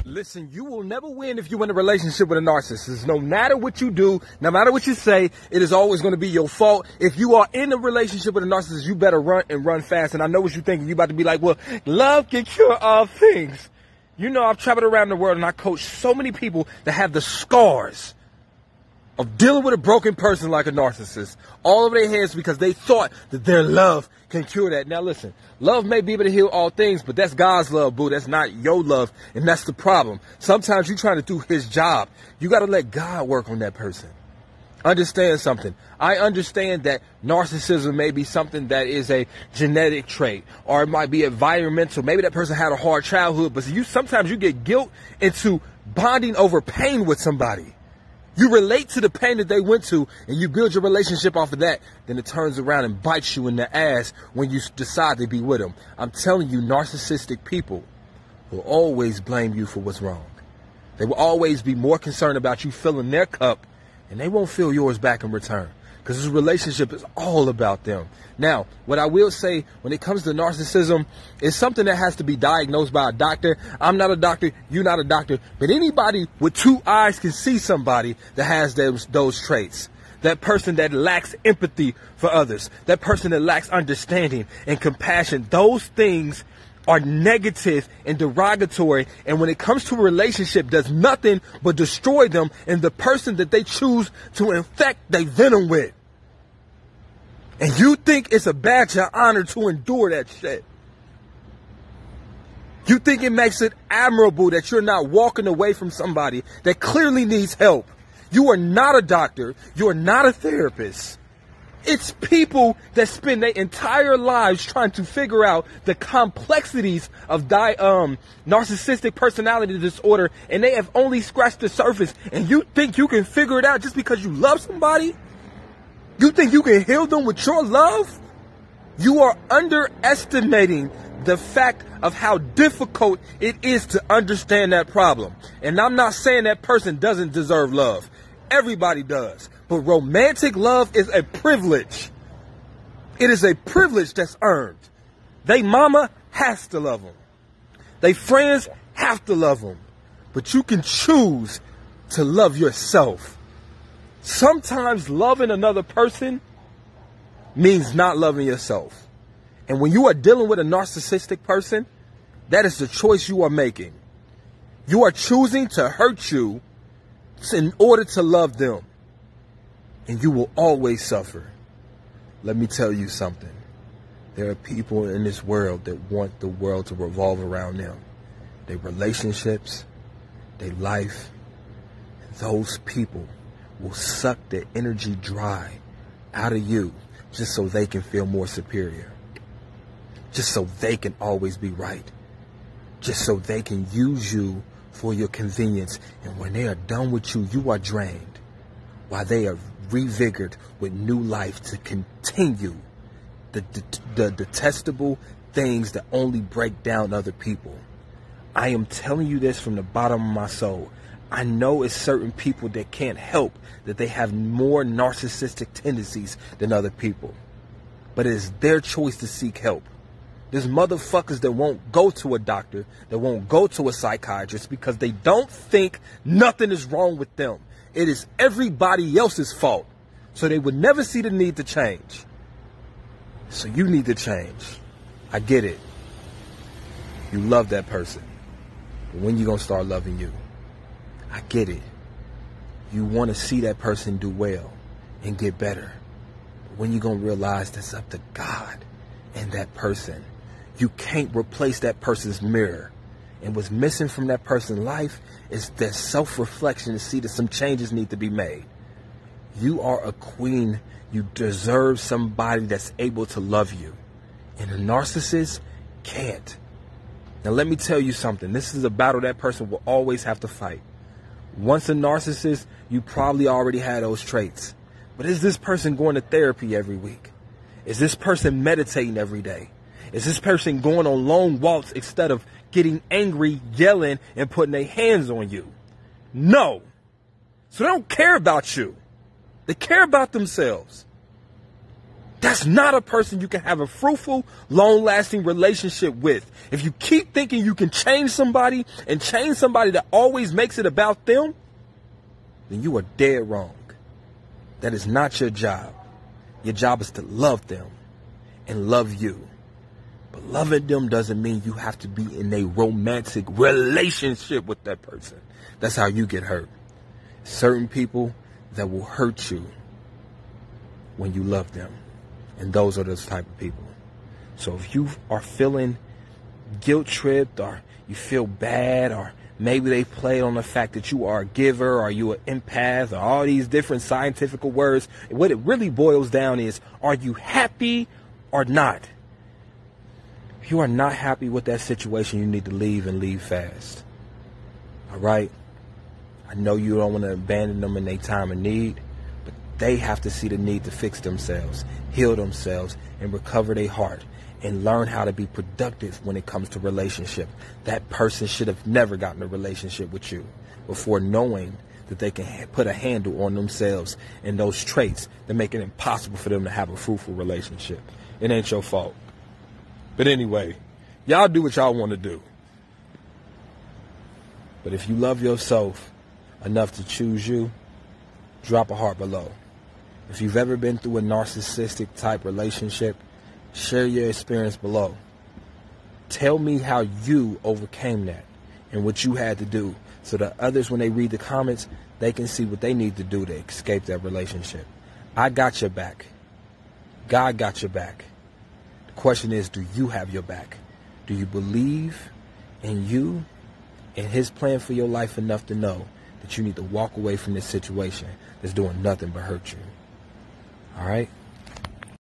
Listen, you will never win if you're in a relationship with a narcissist. No matter what you do, no matter what you say, it is always going to be your fault. If you are in a relationship with a narcissist, you better run and run fast. And I know what you're thinking. You're about to be like, well, love can cure all things. You know, I've traveled around the world and I coach so many people that have the scars of dealing with a broken person like a narcissist all over their heads because they thought that their love can cure that. Now listen, love may be able to heal all things, but that's God's love, boo. That's not your love, and that's the problem. Sometimes you're trying to do his job. You got to let God work on that person. Understand something. I understand that narcissism may be something that is a genetic trait, or it might be environmental. Maybe that person had a hard childhood, but sometimes you get guilt into bonding over pain with somebody. You relate to the pain that they went to and you build your relationship off of that. Then it turns around and bites you in the ass when you decide to be with them. I'm telling you, narcissistic people will always blame you for what's wrong. They will always be more concerned about you filling their cup, and they won't fill yours back in return. Because this relationship is all about them. Now, what I will say when it comes to narcissism is something that has to be diagnosed by a doctor. I'm not a doctor. You're not a doctor. But anybody with two eyes can see somebody that has those traits. That person that lacks empathy for others. That person that lacks understanding and compassion. Those things are negative and derogatory, and when it comes to a relationship, does nothing but destroy them and the person that they choose to infect their venom with. And you think it's a badge of honor to endure that shit. You think it makes it admirable that you're not walking away from somebody that clearly needs help. You are not a doctor. You are not a therapist. It's people that spend their entire lives trying to figure out the complexities of narcissistic personality disorder, and they have only scratched the surface. And you think you can figure it out just because you love somebody? You think you can heal them with your love? You are underestimating the fact of how difficult it is to understand that problem. And I'm not saying that person doesn't deserve love. Everybody does. But romantic love is a privilege. It is a privilege that's earned. They mama has to love them. They friends have to love them. But you can choose to love yourself. Sometimes loving another person means not loving yourself. And when you are dealing with a narcissistic person, that is the choice you are making. You are choosing to hurt you in order to love them. And you will always suffer. Let me tell you something. There are people in this world that want the world to revolve around them. Their relationships, their life. Those people will suck the energy dry out of you just so they can feel more superior. Just so they can always be right. Just so they can use you for your convenience. And when they are done with you, you are drained. While they are revigored with new life to continue the detestable things that only break down other people. I am telling you this from the bottom of my soul. I know it's certain people that can't help that they have more narcissistic tendencies than other people. But it is their choice to seek help. There's motherfuckers that won't go to a doctor, that won't go to a psychiatrist because they don't think nothing is wrong with them. It is everybody else's fault. So they would never see the need to change. So you need to change. I get it. You love that person. But when you gonna start loving you? I get it. You want to see that person do well and get better. But when you gonna realize that's up to God and that person? You can't replace that person's mirror. And what's missing from that person's life is that self-reflection to see that some changes need to be made. You are a queen. You deserve somebody that's able to love you. And a narcissist can't. Now let me tell you something. This is a battle that person will always have to fight. Once a narcissist, you probably already had those traits. But is this person going to therapy every week? Is this person meditating every day? Is this person going on long walks instead of getting angry, yelling, and putting their hands on you? No. So they don't care about you. They care about themselves. That's not a person you can have a fruitful, long-lasting relationship with. If you keep thinking you can change somebody and change somebody that always makes it about them, then you are dead wrong. That is not your job. Your job is to love them and love you. But loving them doesn't mean you have to be in a romantic relationship with that person. That's how you get hurt. Certain people that will hurt you when you love them. And those are those type of people. So if you are feeling guilt-tripped, or you feel bad, or maybe they played on the fact that you are a giver, or you an empath, or all these different scientific words, what it really boils down is, are you happy or not? If you are not happy with that situation, you need to leave, and leave fast. All right? I know you don't want to abandon them in their time of need, but they have to see the need to fix themselves, heal themselves, and recover their heart, and learn how to be productive when it comes to relationship. That person should have never gotten a relationship with you before knowing that they can put a handle on themselves and those traits that make it impossible for them to have a fruitful relationship. It ain't your fault. But anyway, y'all do what y'all want to do. But if you love yourself enough to choose you, drop a heart below. If you've ever been through a narcissistic type relationship, share your experience below. Tell me how you overcame that and what you had to do, so that others, when they read the comments, they can see what they need to do to escape that relationship. I got your back. God got your back. The question is, do you have your back? Do you believe in you and His plan for your life enough to know that you need to walk away from this situation that's doing nothing but hurt you? All right?